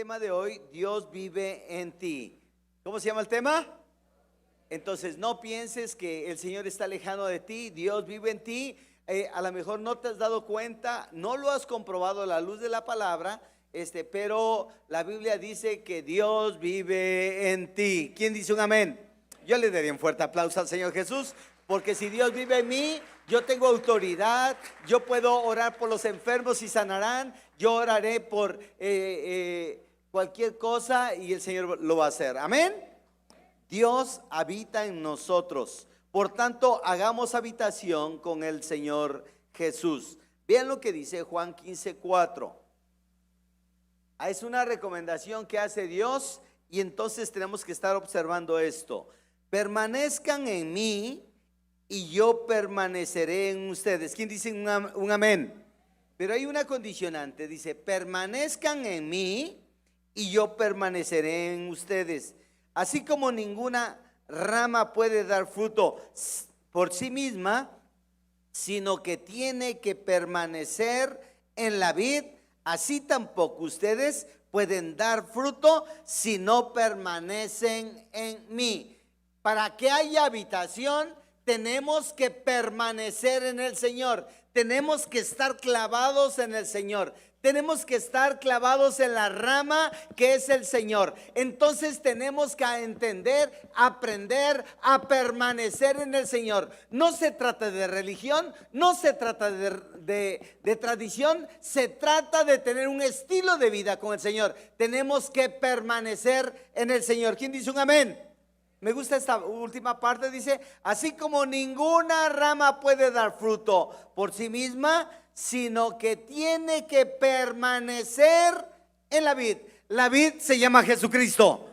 tema de hoy, Dios vive en ti. ¿Cómo se llama el tema? Entonces no pienses que el Señor está lejano de ti, Dios vive en ti. A lo mejor no te has dado cuenta, no lo has comprobado a la luz de la palabra, pero la Biblia dice que Dios vive en ti. ¿Quién dice un amén? Yo le daría un fuerte aplauso al Señor Jesús, porque si Dios vive en mí, yo tengo autoridad, yo puedo orar por los enfermos y sanarán, yo oraré por cualquier cosa y el Señor lo va a hacer. Amén. Dios habita en nosotros, por tanto hagamos habitación con el Señor Jesús. Vean lo que dice Juan 15:4. Es una recomendación que hace Dios y entonces tenemos que estar observando esto. Permanezcan en mí y yo permaneceré en ustedes. ¿Quién dice un amén? Pero hay una condicionante, dice: permanezcan en mí y yo permaneceré en ustedes. Así como ninguna rama puede dar fruto por sí misma, sino que tiene que permanecer en la vid, así tampoco ustedes pueden dar fruto si no permanecen en mí. Para que haya habitación, tenemos que permanecer en el Señor. Tenemos que estar clavados en el Señor. Tenemos que estar clavados en la rama que es el Señor. Entonces tenemos que entender, aprender a permanecer en el Señor. No se trata de religión, no se trata de tradición, se trata de tener un estilo de vida con el Señor. Tenemos que permanecer en el Señor. ¿Quién dice un amén? Me gusta esta última parte, dice: así como ninguna rama puede dar fruto por sí misma, sino que tiene que permanecer en la vid. La vid se llama Jesucristo.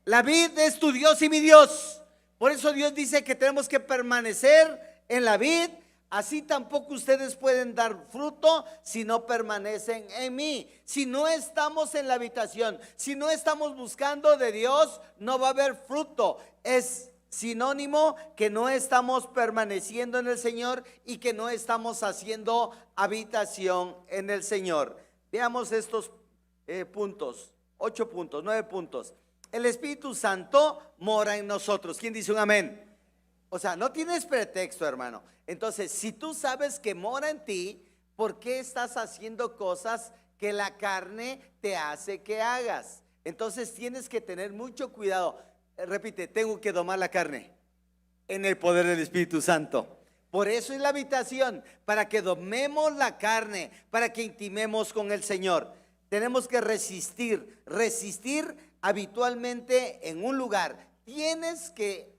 La vid es tu Dios y mi Dios. Por eso Dios dice que tenemos que permanecer en la vid. Así tampoco ustedes pueden dar fruto si no permanecen en mí. Si no estamos en la habitación, si no estamos buscando de Dios, no va a haber fruto. Es sinónimo que no estamos permaneciendo en el Señor y que no estamos haciendo habitación en el Señor. Veamos estos puntos, 8 puntos, 9 puntos. El Espíritu Santo mora en nosotros. ¿Quién dice un amén? O sea, no tienes pretexto, hermano. Entonces, si tú sabes que mora en ti, ¿por qué estás haciendo cosas que la carne te hace que hagas? Entonces tienes que tener mucho cuidado. Repite: tengo que domar la carne en el poder del Espíritu Santo. Por eso es la habitación, para que domemos la carne, para que intimemos con el Señor. Tenemos que resistir habitualmente en un lugar. Tienes que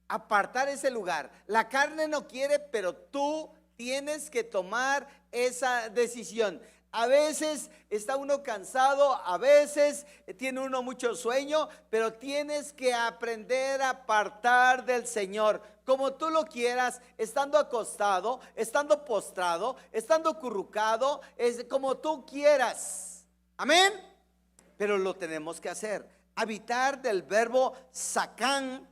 apartar ese lugar. La carne no quiere, pero tú tienes que tomar esa decisión. A veces está uno cansado, a veces tiene uno mucho sueño, pero tienes que aprender a apartar del Señor, como tú lo quieras, estando acostado, estando postrado, estando acurrucado, como tú quieras. Amén. Pero lo tenemos que hacer. Habitar, del verbo sakán,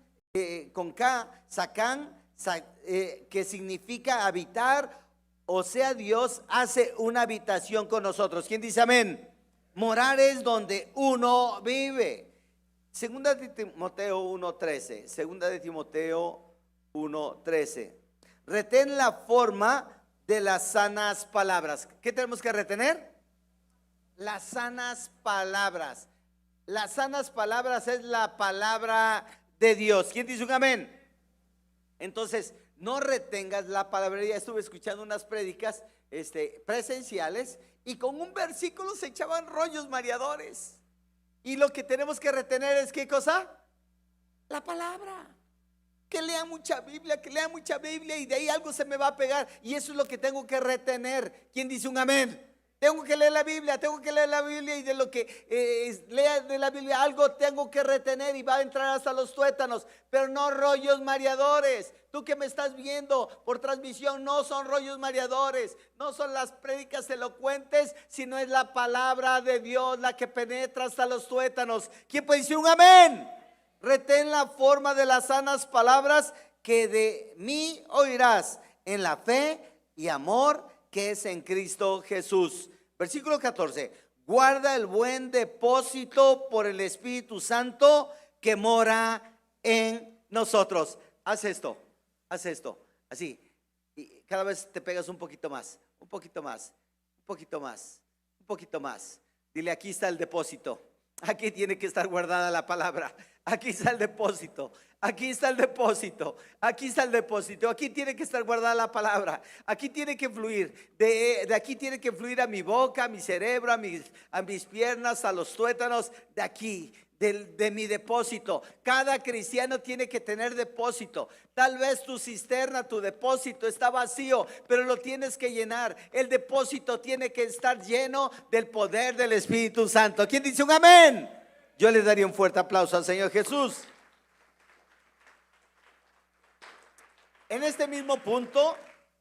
con K, sakán, que significa habitar. O sea, Dios hace una habitación con nosotros. ¿Quién dice amén? Morar es donde uno vive. Segunda de Timoteo 1:13. Segunda de Timoteo 1:13. Retén la forma de las sanas palabras. ¿Qué tenemos que retener? Las sanas palabras. Las sanas palabras es la palabra de Dios. ¿Quién dice un amén? Entonces, no retengas la palabra. Ya estuve escuchando unas prédicas presenciales y con un versículo se echaban rollos mareadores. Y lo que tenemos que retener es ¿qué cosa? La palabra. Que lean mucha Biblia, y de ahí algo se me va a pegar. Y eso es lo que tengo que retener. ¿Quién dice un amén? Tengo que leer la Biblia, y de lo que lea de la Biblia algo tengo que retener y va a entrar hasta los tuétanos, pero no rollos mareadores. Tú que me estás viendo por transmisión, no son rollos mareadores, no son las prédicas elocuentes, sino es la palabra de Dios la que penetra hasta los tuétanos. ¿Quién puede decir un amén? Retén la forma de las sanas palabras que de mí oirás en la fe y amor que es en Cristo Jesús. Versículo 14. guarda el buen depósito por el Espíritu Santo que mora en nosotros. Haz esto, así. Y cada vez te pegas un poquito más, un poquito más, un poquito más, un poquito más. Dile, aquí está el depósito. Aquí tiene que estar guardada la palabra. Aquí está el depósito. Aquí está el depósito. Aquí está el depósito. Aquí tiene que estar guardada la palabra. Aquí tiene que fluir. De aquí tiene que fluir a mi boca, a mi cerebro, a mis piernas, a los tuétanos. De aquí, de mi depósito. Cada cristiano tiene que tener depósito. Tal vez tu cisterna, tu depósito está vacío, pero lo tienes que llenar. El depósito tiene que estar lleno del poder del Espíritu Santo. ¿Quién dice un amén? Yo le daría un fuerte aplauso al Señor Jesús. En este mismo punto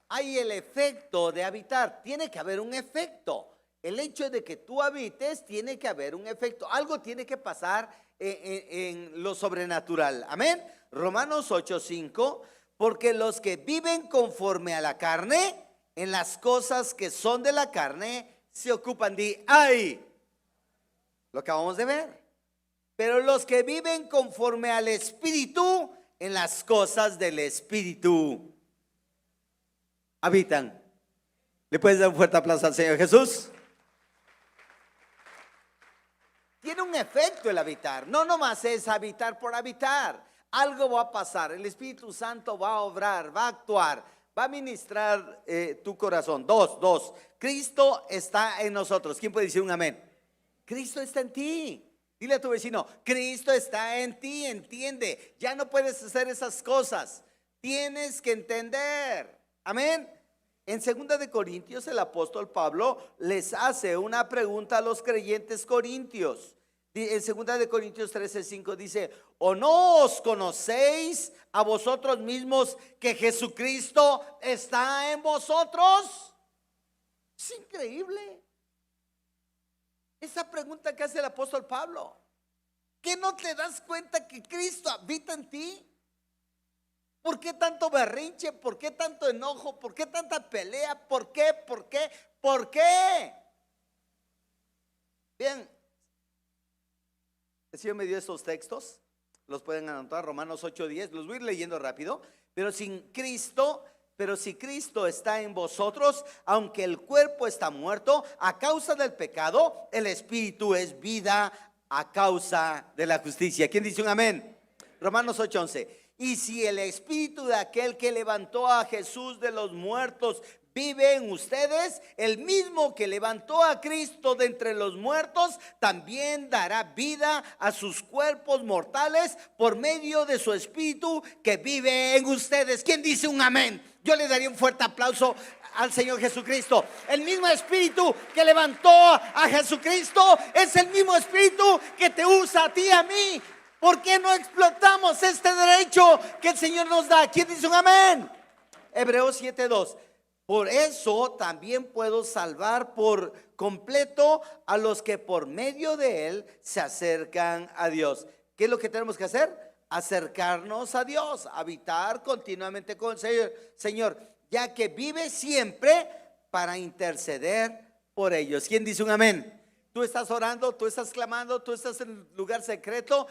hay el efecto de habitar. Tiene que haber un efecto. El hecho de que tú habites, tiene que haber un efecto. Algo tiene que pasar en lo sobrenatural. Amén. Romanos 8:5. Porque los que viven conforme a la carne, en las cosas que son de la carne, se ocupan de ¡ay! Lo acabamos de ver. Pero los que viven conforme al Espíritu, en las cosas del Espíritu habitan. ¿Le puedes dar un fuerte aplauso al Señor Jesús? Tiene un efecto el habitar. No nomás es habitar por habitar. Algo va a pasar. El Espíritu Santo va a obrar, va a actuar, va a ministrar tu corazón. Dos. Cristo está en nosotros. ¿Quién puede decir un amén? Cristo está en ti. Dile a tu vecino, Cristo está en ti, entiende. Ya no puedes hacer esas cosas. Tienes que entender. Amén. En 2 de Corintios el apóstol Pablo les hace una pregunta a los creyentes corintios. En 2 de Corintios 13:5 dice, ¿o no os conocéis a vosotros mismos que Jesucristo está en vosotros? Es increíble. Esa pregunta que hace el apóstol Pablo. ¿Qué no te das cuenta que Cristo habita en ti? ¿Por qué tanto berrinche? ¿Por qué tanto enojo? ¿Por qué tanta pelea? ¿Por qué? Bien, el Señor me dio estos textos. Los pueden anotar, Romanos 8:10. Los voy a ir leyendo rápido. Pero si Cristo está en vosotros, aunque el cuerpo está muerto a causa del pecado, el espíritu es vida a causa de la justicia. ¿Quién dice un amén? Romanos 8:11. Y si el espíritu de aquel que levantó a Jesús de los muertos vive en ustedes, el mismo que levantó a Cristo de entre los muertos también dará vida a sus cuerpos mortales por medio de su espíritu que vive en ustedes. ¿Quién dice un amén? Yo le daría un fuerte aplauso al Señor Jesucristo. El mismo espíritu que levantó a Jesucristo es el mismo espíritu que te usa a ti y a mí. ¿Por qué no explotamos este derecho que el Señor nos da? ¿Quién dice un amén? Hebreos 7:2. Por eso también puedo salvar por completo a los que por medio de él se acercan a Dios. ¿Qué es lo que tenemos que hacer? Acercarnos a Dios, habitar continuamente con el Señor, ya que vive siempre para interceder por ellos. ¿Quién dice un amén? Tú estás orando, tú estás clamando, tú estás en un lugar secreto.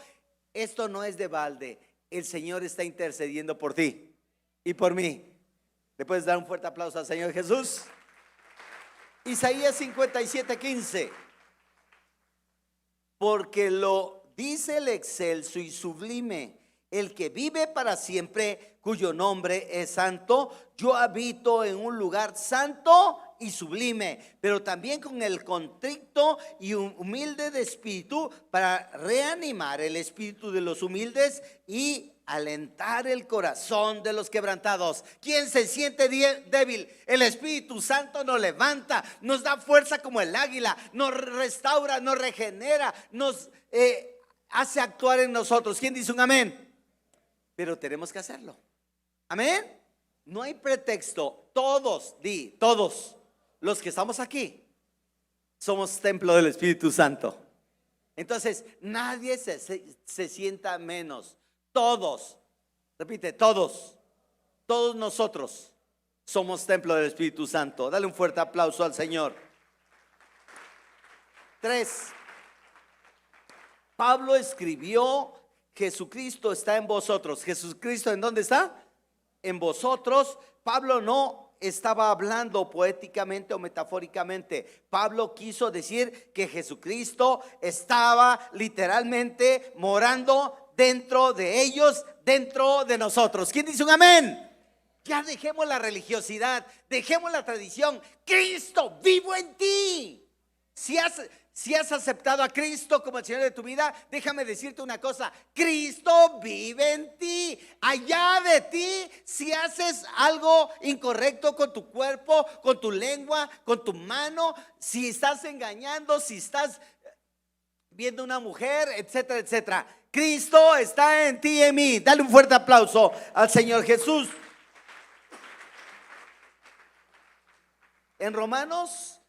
Esto no es de balde. El Señor está intercediendo por ti y por mí. ¿Le puedes dar un fuerte aplauso al Señor Jesús? Isaías 57:15. Porque lo dice el excelso y sublime, el que vive para siempre, cuyo nombre es santo. Yo habito en un lugar santo y sublime, pero también con el contrito y humilde de espíritu, para reanimar el espíritu de los humildes y alentar el corazón de los quebrantados. ¿Quién se siente débil? El Espíritu Santo nos levanta, nos da fuerza como el águila, nos restaura, nos regenera, nos hace actuar en nosotros. ¿Quién dice un amén? Pero tenemos que hacerlo. Amén. No hay pretexto. Todos los que estamos aquí somos templo del Espíritu Santo. Entonces nadie se sienta menos. Todos, repite, todos nosotros somos templo del Espíritu Santo. Dale un fuerte aplauso al Señor. 3. Pablo escribió, Jesucristo está en vosotros. ¿Jesucristo en dónde está? En vosotros. Pablo no estaba hablando poéticamente o metafóricamente. Pablo quiso decir que Jesucristo estaba literalmente morando dentro de ellos, dentro de nosotros. ¿Quién dice un amén? Ya dejemos la religiosidad, dejemos la tradición. Cristo vivo en ti. Si has aceptado a Cristo como el Señor de tu vida, déjame decirte una cosa: Cristo vive en ti. Allá de ti, si haces algo incorrecto con tu cuerpo, con tu lengua, con tu mano, si estás engañando, si estás viendo una mujer, etcétera, etcétera, Cristo está en ti y en mí. Dale un fuerte aplauso al Señor Jesús. En Romanos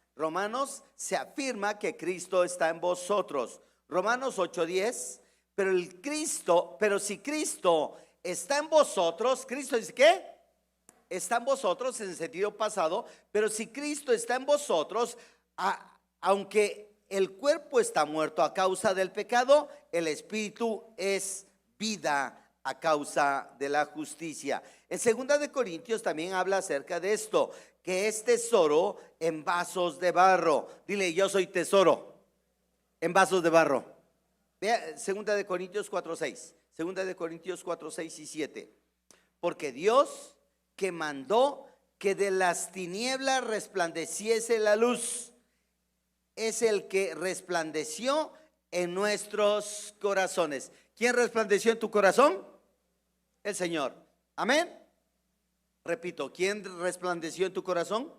se afirma que Cristo está en vosotros. Romanos 8:10. Pero si Cristo está en vosotros, Cristo dice ¿qué? Está en vosotros en el sentido pasado. Pero si Cristo está en vosotros, aunque el cuerpo está muerto a causa del pecado, el espíritu es vida a causa de la justicia. En 2 de Corintios también habla acerca de esto, que es tesoro en vasos de barro. Dile: yo soy tesoro en vasos de barro. Vea 2 de Corintios 4:6. 2 de Corintios 4:6 y 7. Porque Dios, que mandó que de las tinieblas resplandeciese la luz, es el que resplandeció en nuestros corazones. ¿Quién resplandeció en tu corazón? El Señor. Amén. Repito, ¿quién resplandeció en tu corazón?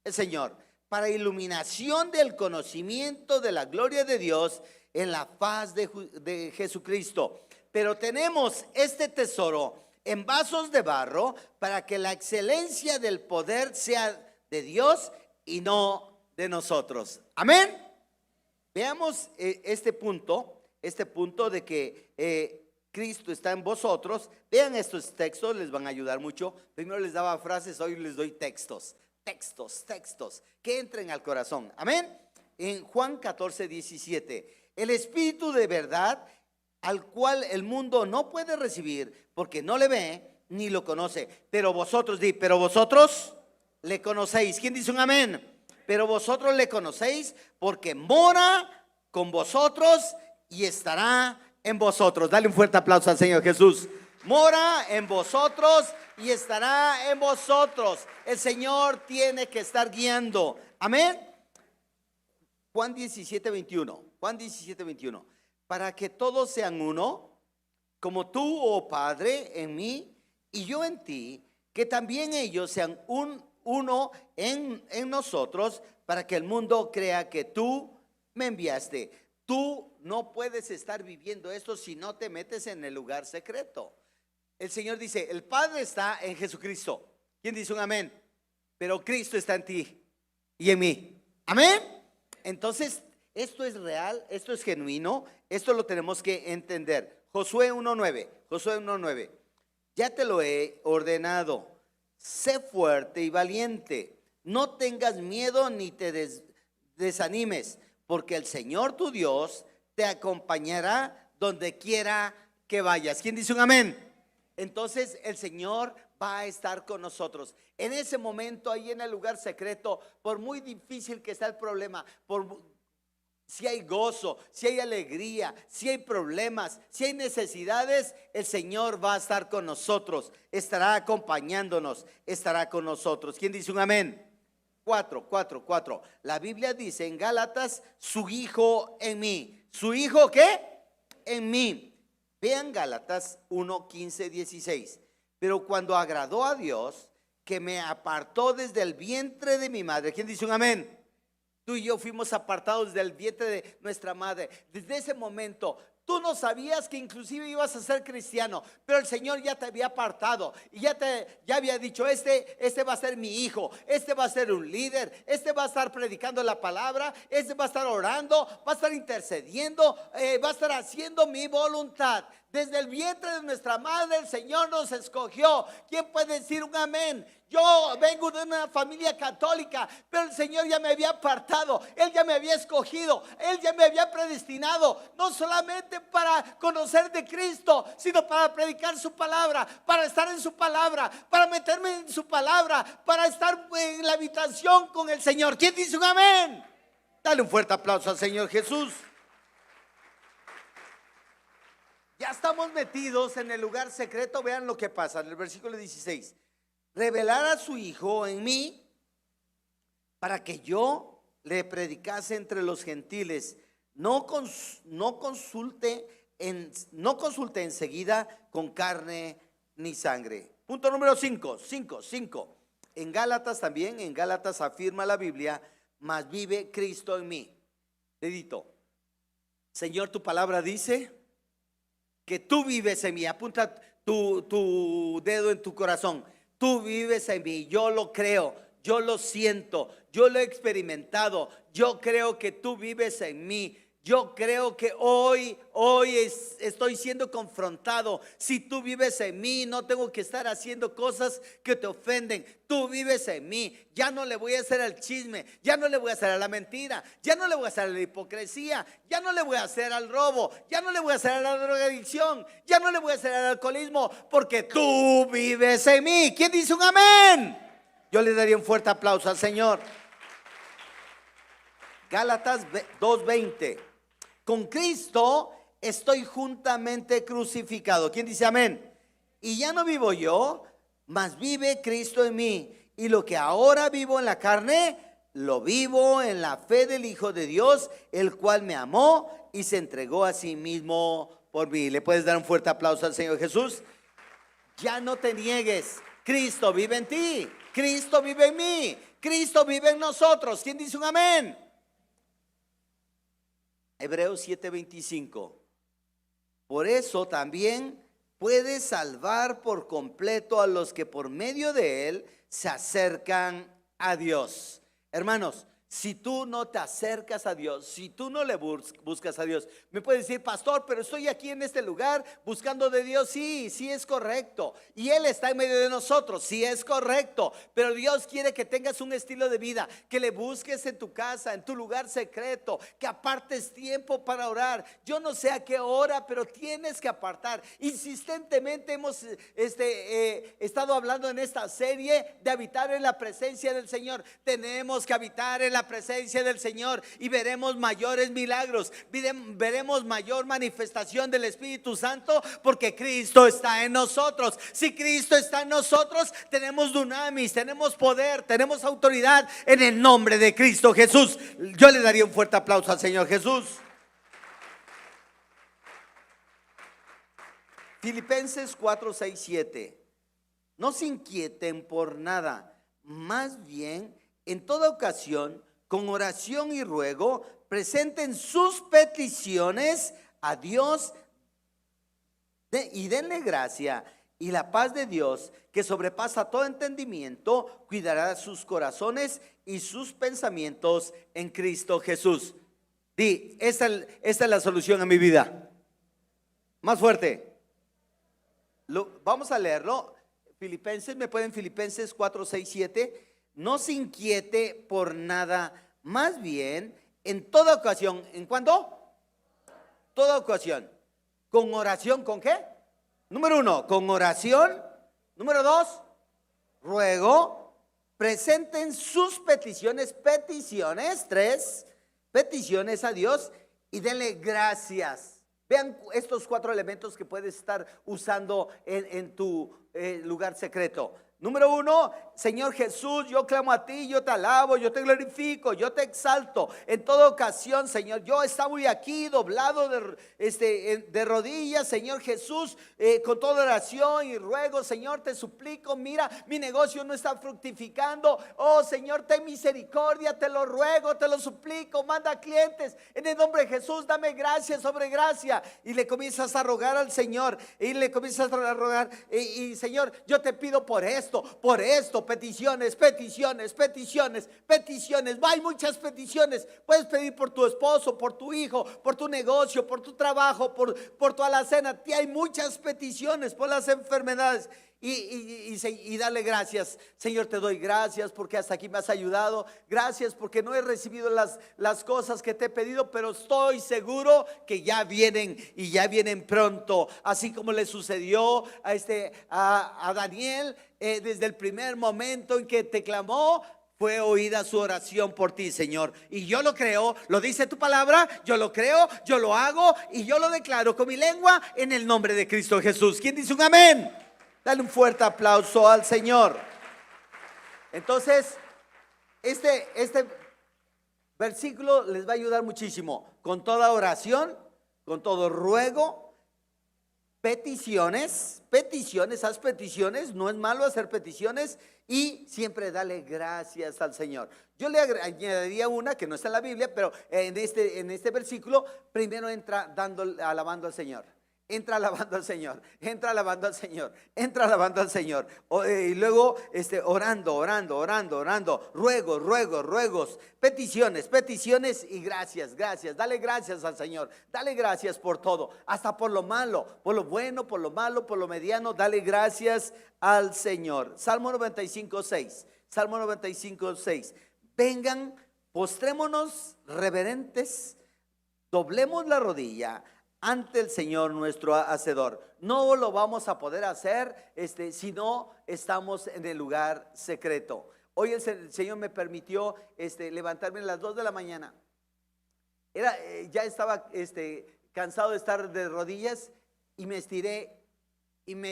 El Señor. Para iluminación del conocimiento de la gloria de Dios en la faz de Jesucristo. Pero tenemos este tesoro en vasos de barro para que la excelencia del poder sea de Dios y no de nosotros. Amén. Veamos este punto de que Cristo está en vosotros. Vean estos textos, les van a ayudar mucho. Primero les daba frases, hoy les doy textos que entren al corazón. Amén. En Juan 14:17, el Espíritu de verdad, al cual el mundo no puede recibir porque no le ve ni lo conoce, pero vosotros le conocéis. ¿Quién dice un amén? Pero vosotros le conocéis porque mora con vosotros y estará en vosotros. Dale un fuerte aplauso al Señor Jesús. Mora en vosotros y estará en vosotros. El Señor tiene que estar guiando. Amén. Juan 17:21. Para que todos sean uno, como tú, oh Padre, en mí y yo en ti, que también ellos sean uno en nosotros, para que el mundo crea que tú me enviaste. Tú no puedes estar viviendo esto si no te metes en el lugar secreto. El Señor dice: el Padre está en Jesucristo. ¿Quién dice un amén? Pero Cristo está en ti y en mí. Amén. Entonces, esto es real, esto es genuino, esto lo tenemos que entender. Josué 1:9. Ya te lo he ordenado. Sé fuerte y valiente. No tengas miedo ni te desanimes, porque el Señor tu Dios te acompañará donde quiera que vayas. ¿Quién dice un amén? Entonces el Señor va a estar con nosotros. En ese momento, ahí en el lugar secreto, por muy difícil que sea el problema, si hay gozo, si hay alegría, si hay problemas, si hay necesidades, el Señor va a estar con nosotros, estará acompañándonos, estará con nosotros. ¿Quién dice un amén? 4. La Biblia dice en Gálatas: su Hijo en mí. ¿Su Hijo qué? En mí. Vean Gálatas 1:15-16. Pero cuando agradó a Dios, que me apartó desde el vientre de mi madre. ¿Quién dice un amén? Tú y yo fuimos apartados del vientre de nuestra madre. Desde ese momento, tú no sabías que inclusive ibas a ser cristiano, pero el Señor ya te había apartado y ya había dicho: este va a ser mi hijo, este va a ser un líder, este va a estar predicando la palabra, este va a estar orando, va a estar intercediendo, va a estar haciendo mi voluntad. Desde el vientre de nuestra madre el Señor nos escogió. ¿Quién puede decir un amén? Yo vengo de una familia católica, pero el Señor ya me había apartado, Él ya me había escogido, Él ya me había predestinado, no solamente para conocer de Cristo, sino para predicar su palabra, para estar en su palabra, para meterme en su palabra, para estar en la habitación con el Señor. ¿Quién dice un amén? Dale un fuerte aplauso al Señor Jesús. Ya estamos metidos en el lugar secreto. Vean lo que pasa en el versículo 16. Revelar a su Hijo en mí para que yo le predicase entre los gentiles. No consulte enseguida con carne ni sangre. Punto número 5. En Gálatas afirma la Biblia: mas vive Cristo en mí. Dedito. Señor, tu palabra dice que tú vives en mí. Apunta tu dedo en tu corazón. Tú vives en mí, yo lo creo, yo lo siento, yo lo he experimentado. Yo creo que tú vives en mí. Yo creo que hoy estoy siendo confrontado. Si tú vives en mí, no tengo que estar haciendo cosas que te ofenden. Tú vives en mí. Ya no le voy a hacer al chisme, ya no le voy a hacer a la mentira, ya no le voy a hacer a la hipocresía, ya no le voy a hacer al robo, ya no le voy a hacer a la drogadicción, ya no le voy a hacer al alcoholismo, porque tú vives en mí. ¿Quién dice un amén? Yo le daría un fuerte aplauso al Señor. Gálatas 2:20. Con Cristo estoy juntamente crucificado. ¿Quién dice amén? Y ya no vivo yo, mas vive Cristo en mí. Y lo que ahora vivo en la carne, lo vivo en la fe del Hijo de Dios, el cual me amó y se entregó a sí mismo por mí. ¿Le puedes dar un fuerte aplauso al Señor Jesús? Ya no te niegues. Cristo vive en ti. Cristo vive en mí. Cristo vive en nosotros. ¿Quién dice un amén? Hebreos 7:25. Por eso también puede salvar por completo a los que por medio de él se acercan a Dios. Hermanos, si tú no te acercas a Dios, si tú no le buscas a Dios, me puedes decir: pastor, pero estoy aquí en este lugar buscando de Dios. Sí es correcto. Y Él está en medio de nosotros. Sí es correcto. Pero Dios quiere que tengas un estilo de vida, que le busques en tu casa, en tu lugar secreto, que apartes tiempo para orar. Yo no sé a qué hora, pero tienes que apartar. Insistentemente hemos estado hablando en esta serie de habitar en la presencia del Señor. Tenemos que habitar en la presencia del Señor y veremos mayores milagros, veremos mayor manifestación del Espíritu Santo, porque Cristo está en nosotros. Si Cristo está en nosotros, tenemos dunamis, tenemos poder, tenemos autoridad en el nombre de Cristo Jesús. Yo le daría un fuerte aplauso al Señor Jesús. Filipenses 4, 6, 7. No se inquieten por nada, más bien en toda ocasión, con oración y ruego, presenten sus peticiones a Dios y denle gracia, y la paz de Dios, que sobrepasa todo entendimiento, cuidará sus corazones y sus pensamientos en Cristo Jesús. Di: esta es la solución a mi vida. Más fuerte. Vamos a leerlo. Filipenses, me pueden, Filipenses 4, 6, 7. No se inquiete por nada, más bien en toda ocasión. ¿En cuándo? Toda ocasión. Con oración, ¿con qué? Número 1, con oración. Número 2, ruego. Presenten sus peticiones. 3, peticiones a Dios, y denle gracias. Vean estos 4 elementos que puedes estar usando en tu lugar secreto. Número 1, Señor Jesús, yo clamo a ti, yo te alabo, yo te glorifico, yo te exalto en toda ocasión, Señor. Yo estaba aquí doblado de rodillas, Señor Jesús, con toda oración y ruego, Señor, te suplico. Mira, mi negocio no está fructificando. Oh, Señor, ten misericordia, te lo ruego, te lo suplico. Manda clientes en el nombre de Jesús, dame gracia sobre gracia. Y le comienzas a rogar al Señor, y le comienzas a rogar, y Señor, yo te pido por esto. por esto, peticiones, peticiones, peticiones, peticiones. Hay muchas peticiones. Puedes pedir por tu esposo, por tu hijo, por tu negocio, por tu trabajo, por tu alacena. Hay muchas peticiones por las enfermedades. Y darle gracias. Señor, te doy gracias porque hasta aquí me has ayudado. Gracias porque no he recibido las cosas que te he pedido, pero estoy seguro que ya vienen y ya vienen pronto. Así como le sucedió a Daniel, desde el primer momento en que te clamó, fue oída su oración por ti, Señor. Y yo lo creo, lo dice tu palabra, yo lo creo, yo lo hago y yo lo declaro con mi lengua en el nombre de Cristo Jesús. ¿Quién dice un amén? Dale un fuerte aplauso al Señor. Entonces, este versículo les va a ayudar muchísimo. Con toda oración, con todo ruego, peticiones, haz peticiones, no es malo hacer peticiones, y siempre dale gracias al Señor. Yo le añadiría una que no está en la Biblia, pero en este versículo, primero entra alabando al Señor. Entra alabando al Señor, entra alabando al Señor, entra alabando al Señor. Y luego orando, ruegos, peticiones y gracias. Dale gracias al Señor, dale gracias por todo, hasta por lo malo, por lo bueno, por lo malo, por lo mediano. Dale gracias al Señor. Salmo 95:6. Vengan, postrémonos reverentes, doblemos la rodilla ante el Señor nuestro Hacedor. No lo vamos a poder hacer si no estamos en el lugar secreto. Hoy el Señor me permitió levantarme a las 2 de la mañana. Ya estaba cansado de estar de rodillas y me estiré en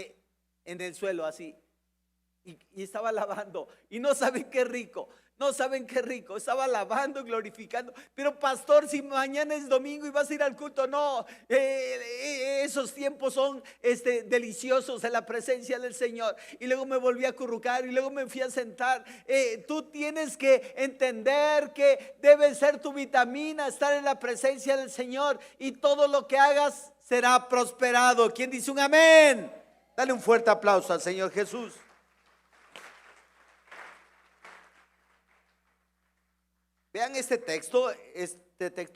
el suelo así. Y estaba lavando, y no saben qué rico, estaba lavando, glorificando. Pero pastor, si mañana es domingo y vas a ir al culto, no, esos tiempos son deliciosos en la presencia del Señor. Y luego me volví a acurrucar y luego me fui a sentar. Tú tienes que entender que debe ser tu vitamina estar en la presencia del Señor, y todo lo que hagas será prosperado. ¿Quién dice un amén? Dale un fuerte aplauso al Señor Jesús. Vean este texto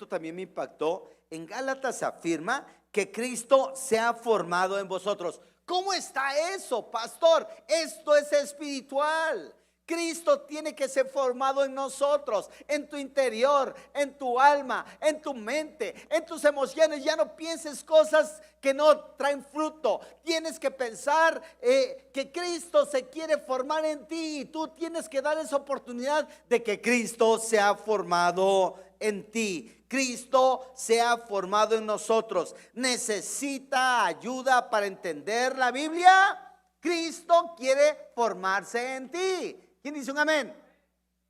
también me impactó. En Gálatas se afirma que Cristo se ha formado en vosotros. ¿Cómo está eso, pastor? Esto es espiritual. Cristo tiene que ser formado en nosotros, en tu interior, en tu alma, en tu mente, en tus emociones. Ya no pienses cosas que no traen fruto. Tienes que pensar que Cristo se quiere formar en ti, y tú tienes que dar esa oportunidad de que Cristo se ha formado en ti. Cristo se ha formado en nosotros. ¿Necesita ayuda para entender la Biblia? Cristo quiere formarse en ti. ¿Quién dice un amén?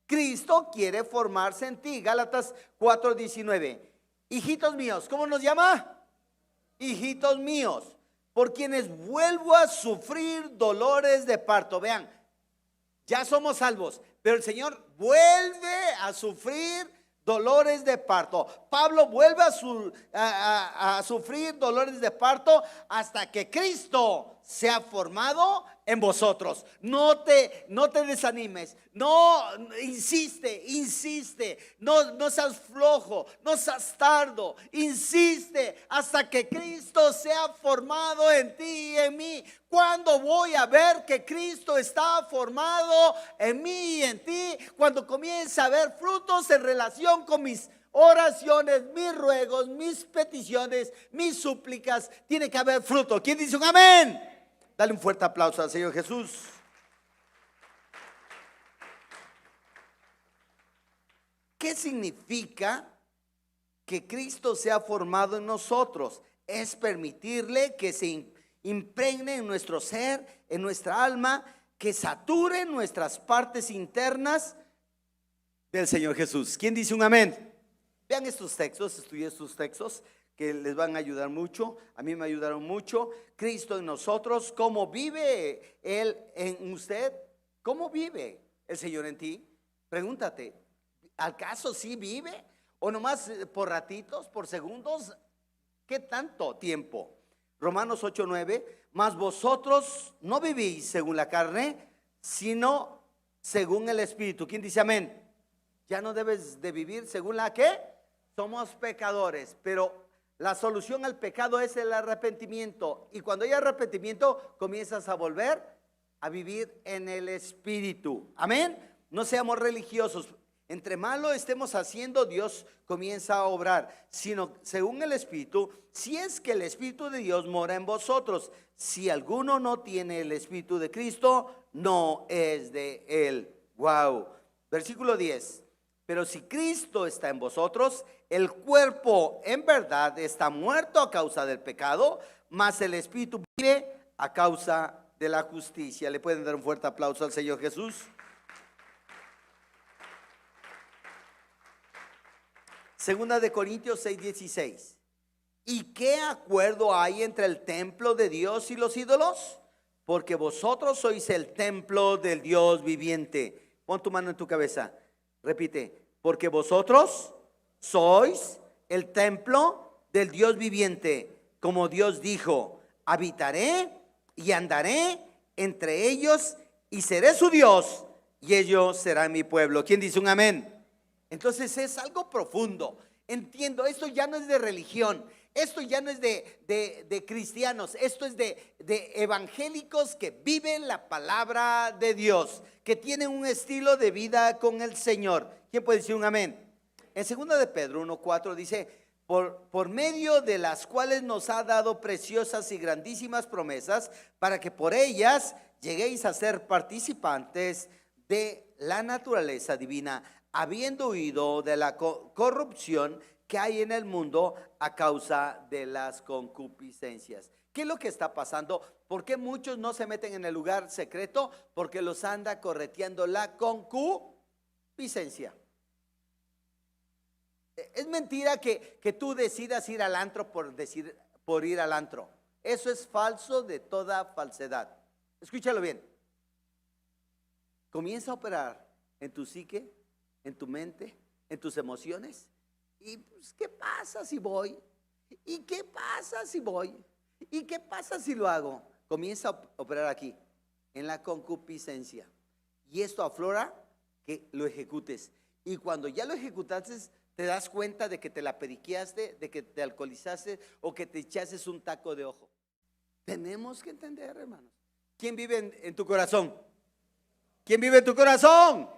Cristo quiere formarse en ti. Gálatas 4:19. Hijitos míos, ¿cómo nos llama? Hijitos míos, por quienes vuelvo a sufrir dolores de parto. Vean, ya somos salvos, pero el Señor vuelve a sufrir dolores de parto. Pablo vuelve a sufrir dolores de parto hasta que Cristo sea formado en vosotros. No te desanimes. No, insiste. No seas flojo, no seas tardo. Insiste hasta que Cristo sea formado en ti y en mí. ¿Cuándo voy a ver que Cristo está formado en mí y en ti? Cuando comience a ver frutos en relación con mis oraciones, mis ruegos, mis peticiones, mis súplicas. Tiene que haber fruto. ¿Quién dice un amén? Dale un fuerte aplauso al Señor Jesús. ¿Qué significa que Cristo sea formado en nosotros? Es permitirle que se impregne en nuestro ser, en nuestra alma, que sature nuestras partes internas del Señor Jesús. ¿Quién dice un amén? Vean estos textos, estudien estos textos que les van a ayudar mucho. A mí me ayudaron mucho. Cristo en nosotros. ¿Cómo vive Él en usted? ¿Cómo vive el Señor en ti? Pregúntate, ¿acaso sí vive? ¿O nomás por ratitos, por segundos? ¿Qué tanto tiempo? Romanos 8:9. Mas vosotros no vivís según la carne, sino según el Espíritu. ¿Quién dice amén? Ya no debes de vivir según la que somos pecadores, pero la solución al pecado es el arrepentimiento. Y cuando hay arrepentimiento, comienzas a volver a vivir en el Espíritu. Amén. No seamos religiosos. Entre más lo estemos haciendo, Dios comienza a obrar, sino según el Espíritu, si es que el Espíritu de Dios mora en vosotros. Si alguno no tiene el Espíritu de Cristo, no es de él. Wow. Versículo 10. Pero si Cristo está en vosotros, el cuerpo en verdad está muerto a causa del pecado, mas el Espíritu vive a causa de la justicia. ¿Le pueden dar un fuerte aplauso al Señor Jesús? Segunda de Corintios 6:16. ¿Y qué acuerdo hay entre el templo de Dios y los ídolos? Porque vosotros sois el templo del Dios viviente. Pon tu mano en tu cabeza. Repite. Porque vosotros sois el templo del Dios viviente. Como Dios dijo, habitaré y andaré entre ellos y seré su Dios y ellos serán mi pueblo. ¿Quién dice un amén? Entonces es algo profundo. Entiendo, esto ya no es de religión, esto ya no es de cristianos, esto es de evangélicos que viven la palabra de Dios, que tienen un estilo de vida con el Señor. ¿Quién puede decir un amén? En 2 de Pedro 1:4 dice, por medio de las cuales nos ha dado preciosas y grandísimas promesas, para que por ellas lleguéis a ser participantes de la naturaleza divina, habiendo huido de la corrupción que hay en el mundo a causa de las concupiscencias. ¿Qué es lo que está pasando? ¿Por qué muchos no se meten en el lugar secreto? Porque los anda correteando la concupiscencia. Es mentira que tú decidas ir al antro por ir al antro. Eso es falso de toda falsedad. Escúchalo bien. Comienza a operar en tu psique, en tu mente, en tus emociones. ¿Y pues, qué pasa si voy? ¿Y qué pasa si voy? ¿Y qué pasa si lo hago? Comienza a operar aquí, en la concupiscencia. Y esto aflora que lo ejecutes. Y cuando ya lo ejecutaste, te das cuenta de que te la periqueaste, de que te alcoholizaste o que te echaste un taco de ojo. Tenemos que entender, hermanos. ¿Quién vive en tu corazón? ¿Quién vive en tu corazón?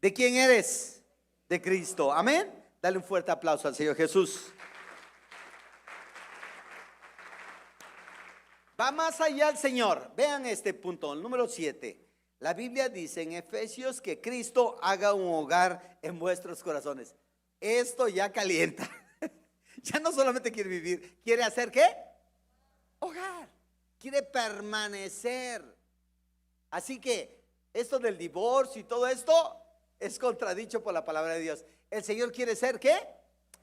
¿De quién eres? De Cristo. Amén. Dale un fuerte aplauso al Señor Jesús. Va más allá el Señor. Vean este punto, el número 7. La Biblia dice en Efesios que Cristo haga un hogar en vuestros corazones. Esto ya calienta. Ya no solamente quiere vivir, quiere hacer ¿qué? Hogar. Quiere permanecer. Así que esto del divorcio y todo esto es contradicho por la palabra de Dios. El Señor quiere ser ¿qué?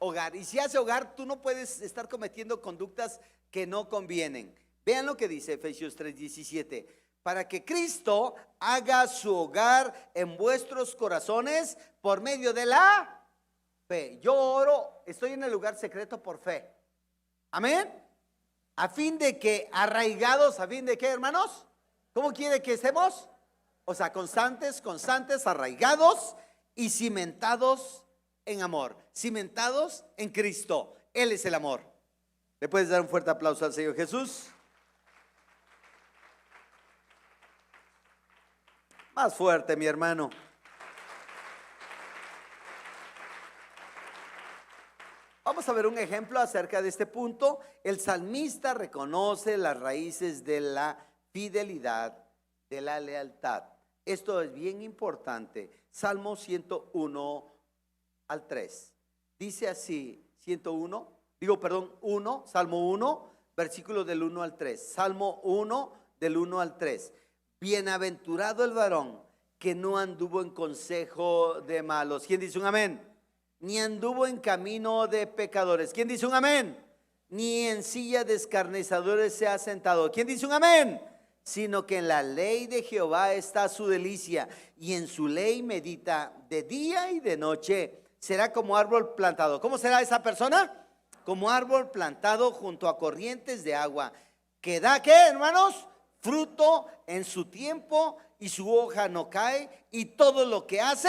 Hogar. Y si hace hogar, tú no puedes estar cometiendo conductas que no convienen. Vean lo que dice Efesios 3:17. Para que Cristo haga su hogar en vuestros corazones por medio de la fe. Yo oro, estoy en el lugar secreto por fe. Amén. A fin de que arraigados, ¿a fin de qué, hermanos? ¿Cómo quiere que estemos? O sea, constantes, arraigados y cimentados en amor. Cimentados en Cristo. Él es el amor. ¿Le puedes dar un fuerte aplauso al Señor Jesús? Más fuerte, mi hermano. Vamos a ver un ejemplo acerca de este punto. El salmista reconoce las raíces de la fidelidad, de la lealtad. Esto es bien importante. Salmo 101 al 3. Dice así, 1, Salmo 1, versículo del 1 al 3. Salmo 1, del 1 al 3. Bienaventurado el varón que no anduvo en consejo de malos. ¿Quién dice un amén? Ni anduvo en camino de pecadores. ¿Quién dice un amén? Ni en silla de escarnecedores se ha sentado. ¿Quién dice un amén? Sino que en la ley de Jehová está su delicia, y en su ley medita de día y de noche. Será como árbol plantado. ¿Cómo será esa persona? Como árbol plantado junto a corrientes de agua, que da ¿qué, hermanos? Fruto en su tiempo, y su hoja no cae, y todo lo que hace,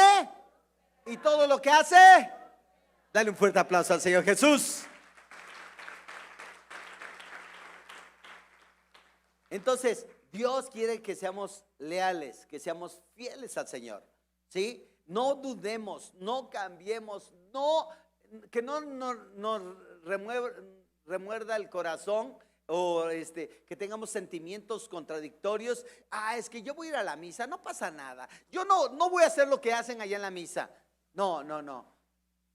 dale un fuerte aplauso al Señor Jesús. Entonces, Dios quiere que seamos leales, que seamos fieles al Señor, ¿sí? No dudemos, no cambiemos, que no nos remuerda el corazón, o que tengamos sentimientos contradictorios. Es que yo voy a ir a la misa, no pasa nada. Yo no voy a hacer lo que hacen allá en la misa. No.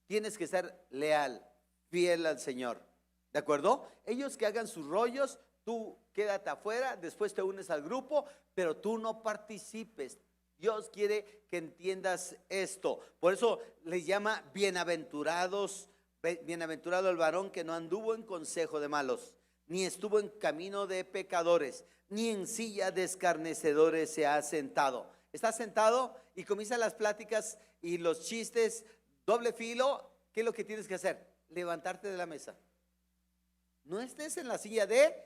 Tienes que ser leal, fiel al Señor, ¿de acuerdo? Ellos que hagan sus rollos, tú quédate afuera, después te unes al grupo, pero tú no participes. Dios quiere que entiendas esto. Por eso les llama bienaventurados. Bienaventurado el varón que no anduvo en consejo de malos, ni estuvo en camino de pecadores, ni en silla de escarnecedores se ha sentado. Está sentado y comienzan las pláticas y los chistes doble filo. ¿Qué es lo que tienes que hacer? Levantarte de la mesa. No estés en la silla de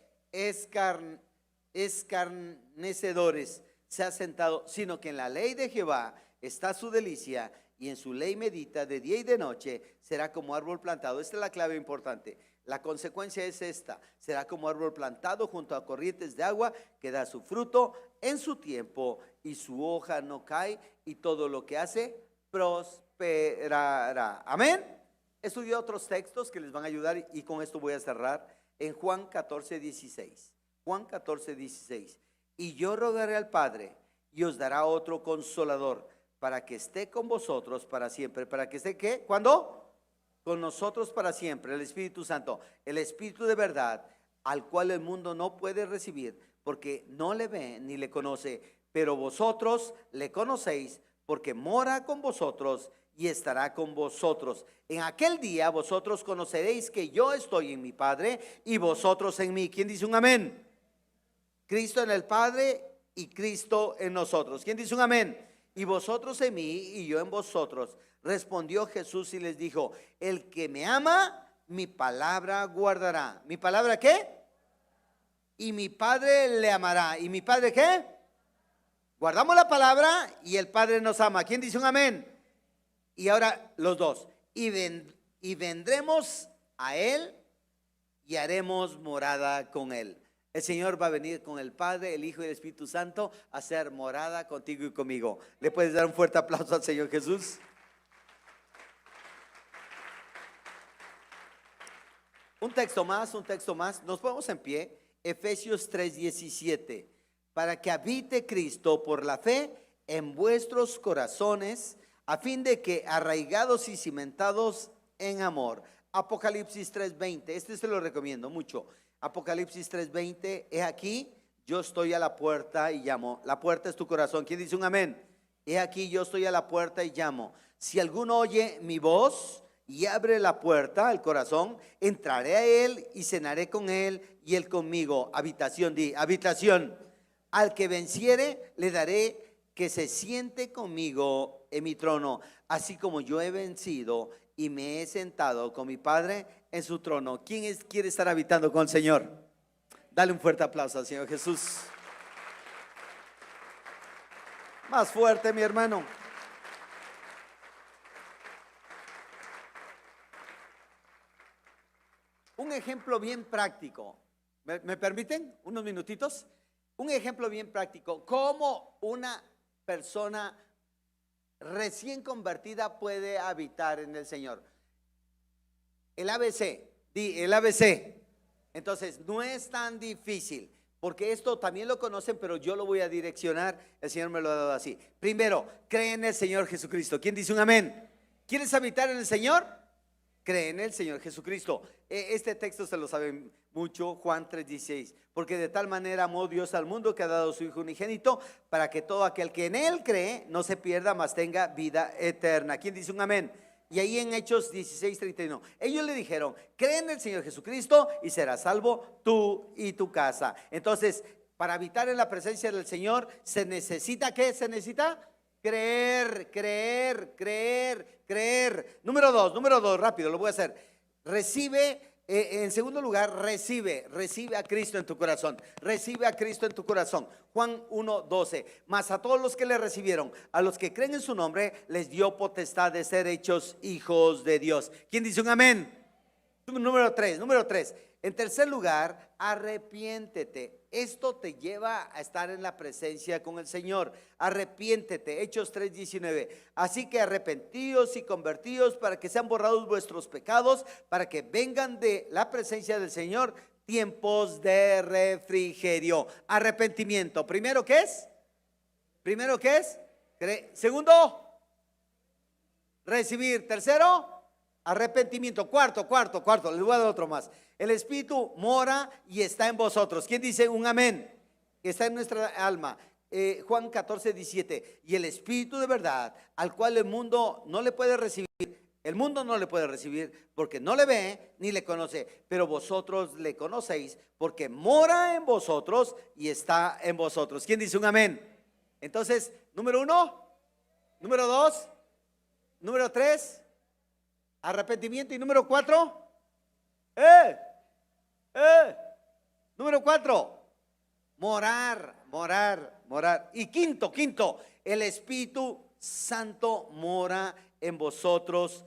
escarnecedores se ha sentado, sino que en la ley de Jehová está su delicia, y en su ley medita de día y de noche. Será como árbol plantado. Esta es la clave importante. La consecuencia es esta: será como árbol plantado junto a corrientes de agua, que da su fruto en su tiempo, y su hoja no cae, y todo lo que hace prosperará. Amén. Estudié otros textos que les van a ayudar, y con esto voy a cerrar. En Juan 14:16. Juan 14:16. Y yo rogaré al Padre, y os dará otro consolador, para que esté con vosotros para siempre. ¿Para que esté qué? ¿Cuándo? Con nosotros para siempre. El Espíritu Santo, el Espíritu de verdad, al cual el mundo no puede recibir, porque no le ve ni le conoce, pero vosotros le conocéis, porque mora con vosotros y estará con vosotros. En aquel día vosotros conoceréis que yo estoy en mi Padre, y vosotros en mí. ¿Quién dice un amén? Cristo en el Padre y Cristo en nosotros. ¿Quién dice un amén? Y vosotros en mí y yo en vosotros. Respondió Jesús y les dijo: el que me ama, mi palabra guardará. ¿Mi palabra qué? Y mi Padre le amará. ¿Y mi Padre qué? Guardamos la palabra y el Padre nos ama. ¿Quién dice un amén? Y ahora los dos. Y vendremos a Él y haremos morada con Él. El Señor va a venir con el Padre, el Hijo y el Espíritu Santo a hacer morada contigo y conmigo. ¿Le puedes dar un fuerte aplauso al Señor Jesús? Un texto más. Nos ponemos en pie. Efesios 3:17. Para que habite Cristo por la fe en vuestros corazones, a fin de que, arraigados y cimentados en amor. Apocalipsis 3:20. Este se lo recomiendo mucho. Apocalipsis 3:20. He aquí, yo estoy a la puerta y llamo. La puerta es tu corazón. ¿Quién dice un amén? He aquí, yo estoy a la puerta y llamo. Si alguno oye mi voz y abre la puerta, el corazón, entraré a él y cenaré con él y él conmigo. Habitación, habitación. Al que venciere, le daré que se siente conmigo en mi trono, así como yo he vencido y me he sentado con mi Padre en su trono. ¿Quién quiere estar habitando con el Señor? Dale un fuerte aplauso al Señor Jesús. Más fuerte, mi hermano. Un ejemplo bien práctico. ¿Me permiten unos minutitos? Un ejemplo bien práctico. ¿Cómo una persona recién convertida puede habitar en el Señor? El ABC, el ABC. Entonces, no es tan difícil, porque esto también lo conocen, pero yo lo voy a direccionar. El Señor me lo ha dado así. Primero, cree en el Señor Jesucristo. ¿Quién dice un amén? ¿Quieres habitar en el Señor? Cree en el Señor Jesucristo. Este texto se lo saben mucho, Juan 3:16. Porque de tal manera amó Dios al mundo, que ha dado su Hijo unigénito, para que todo aquel que en Él cree no se pierda, mas tenga vida eterna. ¿Quién dice un amén? Y ahí en Hechos 16:31, ellos le dijeron: cree en el Señor Jesucristo y serás salvo tú y tu casa. Entonces, para habitar en la presencia del Señor, ¿se necesita qué? ¿Se necesita? Creer. Número dos, rápido, lo voy a hacer. Recibe En segundo lugar, recibe a Cristo en tu corazón. Recibe a Cristo en tu corazón. Juan 1:12. Mas a todos los que le recibieron, a los que creen en su nombre, les dio potestad de ser hechos hijos de Dios. ¿Quién dice un amén? Número 3. En tercer lugar, arrepiéntete. Esto te lleva a estar en la presencia con el Señor. Arrepiéntete. Hechos 3:19. Así que arrepentíos y convertíos para que sean borrados vuestros pecados, para que vengan de la presencia del Señor tiempos de refrigerio. Arrepentimiento. Primero, ¿qué es? Segundo, recibir. Tercero, arrepentimiento. Cuarto, les voy a dar otro más. El Espíritu mora y está en vosotros. ¿Quién dice un amén? Que está en nuestra alma. Juan 14:17. Y el Espíritu de verdad, al cual el mundo no le puede recibir. El mundo no le puede recibir porque no le ve ni le conoce. Pero vosotros le conocéis porque mora en vosotros y está en vosotros. ¿Quién dice un amén? Entonces, número 1, número 2, número 3, arrepentimiento. Y número 4, número 4, morar. Y quinto, el Espíritu Santo mora en vosotros.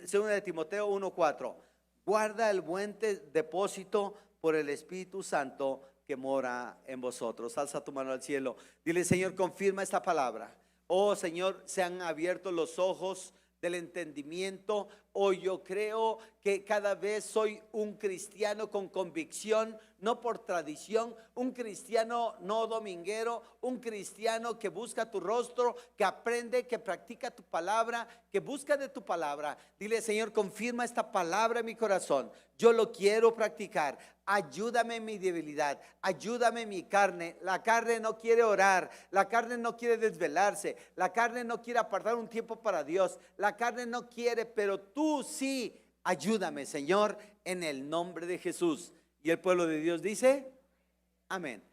Segunda de Timoteo 1:4. Guarda el buen depósito por el Espíritu Santo que mora en vosotros. Alza tu mano al cielo. Dile: Señor, confirma esta palabra. Oh Señor, se han abierto los ojos del entendimiento. Hoy yo creo que cada vez soy un cristiano con convicción, no por tradición, un cristiano no dominguero, un cristiano que busca tu rostro, que aprende, que practica tu palabra, que busca de tu palabra. Dile: Señor, confirma esta palabra en mi corazón. Yo lo quiero practicar. Ayúdame en mi debilidad, ayúdame en mi carne. La carne no quiere orar, la carne no quiere desvelarse, la carne no quiere apartar un tiempo para Dios, la carne no quiere, pero tú sí. Ayúdame, Señor, en el nombre de Jesús. Y el pueblo de Dios dice: amén.